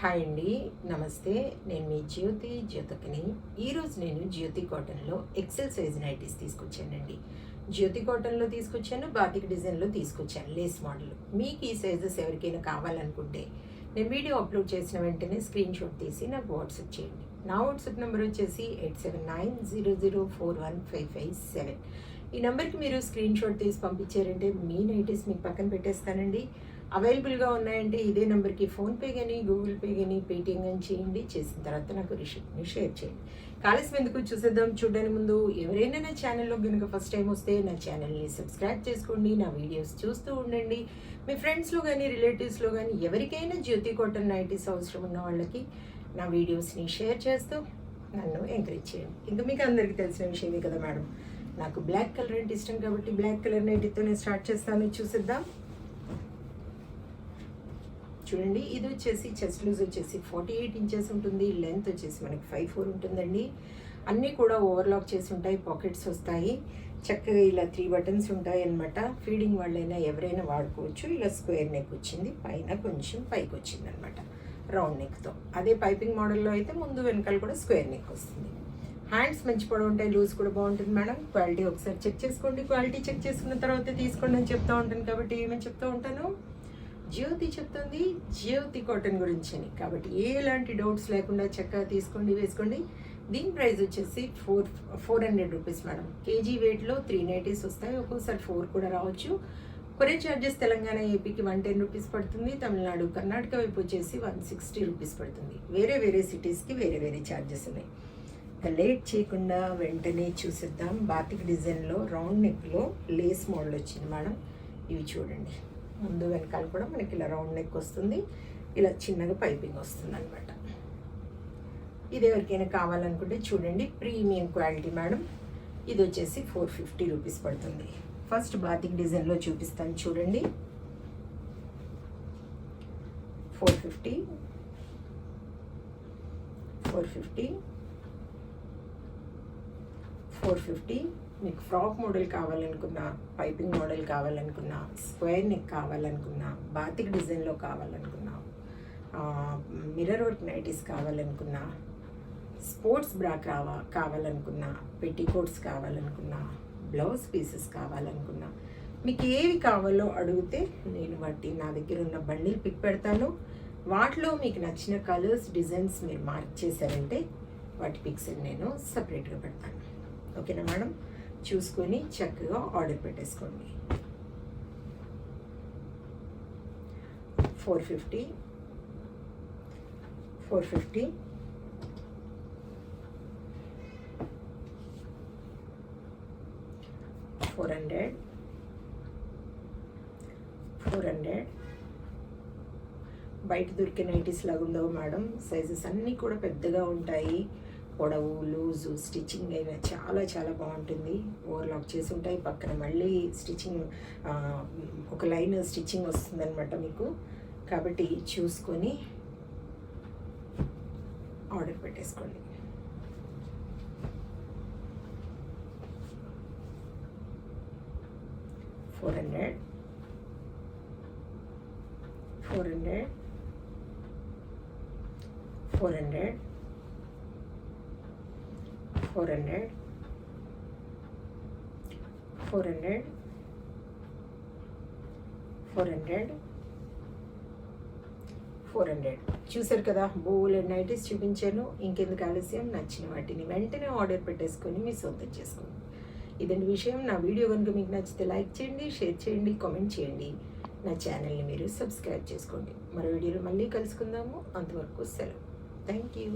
Hi అండి, నమస్తే. నేను మీ జ్యోతికని. ఈరోజు నేను జ్యోతి కాటన్లో ఎక్సెల్ సైజ్ నైటీస్ తీసుకొచ్చానండి. జ్యోతి కాటన్లో తీసుకొచ్చాను, బాతిక్ డిజైన్లో తీసుకొచ్చాను, లేస్ మోడల్. మీకు ఈ సైజెస్ ఎవరికైనా కావాలనుకుంటే నేను వీడియో అప్లోడ్ చేసిన వెంటనే స్క్రీన్ షాట్ తీసి నాకు వాట్సాప్ చేయండి. నా వాట్సాప్ నెంబర్ వచ్చేసి 8790041557. ఈ నెంబర్కి మీరు స్క్రీన్ షాట్ తీసి పంపించారంటే మీ నైటీస్ మీకు పక్కన పెట్టేస్తానండి. అవైలబుల్గా ఉన్నాయంటే ఇదే నెంబర్కి ఫోన్పే కానీ గూగుల్ పే కానీ పేటిఎం కానీ చేయండి. చేసిన తర్వాత నాకు రిసిప్ట్ని షేర్ చేయండి. కాలేజ్ ఎందుకు చూసేద్దాం. చూడడానికి ముందు ఎవరైనా నా ఛానల్లో కనుక ఫస్ట్ టైం వస్తే నా ఛానల్ని సబ్స్క్రైబ్ చేసుకోండి. నా వీడియోస్ చూస్తూ ఉండండి. మీ ఫ్రెండ్స్లో కానీ రిలేటివ్స్లో కానీ ఎవరికైనా జ్యోతి కాటన్ నైటీస్ అవసరం ఉన్న వాళ్ళకి నా వీడియోస్ని షేర్ చేస్తూ నన్ను ఎంకరేజ్ చేయండి. ఇంకా మీకు అందరికీ తెలిసిన విషయమే కదా మేడం, నాకు బ్లాక్ కలర్ అంటే ఇష్టం కాబట్టి బ్లాక్ కలర్ నైటీతో నేను స్టార్ట్ చేస్తాను. చూసేద్దాం. చూడండి, ఇది వచ్చేసి చెస్ట్ లూజ్ వచ్చేసి 48 ఇంచెస్ ఉంటుంది. లెంత్ వచ్చేసి మనకి 5'4" ఉంటుందండి. అన్నీ కూడా ఓవర్లాక్ చేసి ఉంటాయి, పాకెట్స్ వస్తాయి. చక్కగా ఇలా 3 బటన్స్ ఉంటాయి అన్నమాట. ఫీడింగ్ వాళ్ళైనా ఎవరైనా వాడుకోవచ్చు. ఇలా స్క్వేర్ నెక్ వచ్చింది, పైన కొంచెం పైకి వచ్చింది అనమాట రౌండ్ నెక్తో. అదే పైపింగ్ మోడల్లో అయితే ముందు వెనకాల కూడా స్క్వేర్ నెక్ వస్తుంది. హ్యాండ్స్ మంచి పొడవు ఉంటాయి, లూజ్ కూడా బాగుంటుంది మేడం. క్వాలిటీ ఒకసారి చెక్ చేసుకోండి. క్వాలిటీ చెక్ చేసుకున్న తర్వాత తీసుకోండి అని చెప్తూ ఉంటాను కాబట్టి ఏమని చెప్తూ ఉంటాను, జ్యోతి చెప్తుంది జ్యోతి కాటన్ గురించి అని. కాబట్టి ఎలాంటి డౌట్స్ లేకుండా చక్కగా తీసుకోండి, వేసుకోండి. దీని ప్రైస్ వచ్చేసి 400 రూపీస్ మేడం. కేజీ వెయిట్లో 3 నైటీస్ వస్తాయి. ఒక్కోసారి 4 కూడా రావచ్చు. కొరియర్ ఛార్జెస్ తెలంగాణ ఏపీకి 110 రూపీస్ పడుతుంది. తమిళనాడు కర్ణాటక వైపు వచ్చేసి 160 రూపీస్ పడుతుంది. వేరే సిటీస్కి వేరే ఛార్జెస్ ఉన్నాయి. లేట్ చేయకుండా వెంటనే చూసేద్దాం. బాతిక్ డిజైన్లో రౌండ్ నెక్లో లేస్ మోడల్ వచ్చింది మేడం. ఇవి చూడండి, ముందు వెనకాల కూడా మనకి ఇలా రౌండ్ నెక్ వస్తుంది. ఇలా చిన్నగా పైపింగ్ వస్తుంది అనమాట. ఇది ఎవరికైనా కావాలనుకుంటే చూడండి, ప్రీమియం క్వాలిటీ మేడం. ఇది వచ్చేసి 450 రూపీస్ పడుతుంది. ఫస్ట్ బాతిక్ డిజైన్లో చూపిస్తాను చూడండి. 450 మీకు ఫ్రాక్ మోడల్ కావాలనుకున్నా, పైపింగ్ మోడల్ కావాలనుకున్నా, స్క్వేర్ నెక్ కావాలనుకున్నా, బాతిక్ డిజైన్లో కావాలనుకున్నా, మిర్రర్ వర్క్ నైటీస్ కావాలనుకున్నా, స్పోర్ట్స్ బ్రా కావాలనుకున్నా, పెట్టికోట్స్ కావాలనుకున్నా, బ్లౌజ్ పీసెస్ కావాలనుకున్నా, మీకు ఏవి కావాలో అడిగితే నేను వాటి నా దగ్గర ఉన్న బండిల్ పిక్ పెడతాను. వాటిలో మీకు నచ్చిన కలర్స్, డిజైన్స్ మీరు మార్క్ చేశారంటే వాటి పిక్స్ నేను సపరేట్గా పెడతాను. ఓకేనా మేడం? చూసుకొని చక్కగా ఆర్డర్ పెట్టేసుకోండి. 450 400 బయట దొరికే నైటీస్ లాగా ఉండవు మేడం. సైజెస్ అన్నీ కూడా పెద్దగా ఉంటాయి. పొడవు, లూజు, స్టిచ్చింగ్ అయినా చాలా బాగుంటుంది. ఓవర్లాక్ చేసి ఉంటాయి. పక్కన మళ్ళీ స్టిచ్చింగ్, ఒక లైన్ స్టిచ్చింగ్ వస్తుందన్నమాట మీకు. కాబట్టి చూసుకొని ఆర్డర్ పెట్టేసుకోండి. $400 చూసారు కదా, బోలెడ్ నైటీస్ చూపించాను. ఇంకెందుకు ఆలస్యం, నచ్చిన వాటిని వెంటనే ఆర్డర్ పెట్టేసుకొని మీ సొంతం చేసుకోండి. ఇదండి విషయం. నా వీడియో కనుక మీకు నచ్చితే లైక్ చేయండి, షేర్ చేయండి, కామెంట్ చేయండి. నా ఛానల్ని మీరు సబ్స్క్రైబ్ చేసుకోండి. మరో వీడియోలో మళ్ళీ కలుసుకుందాము. అంతవరకు సెలవు. Thank you.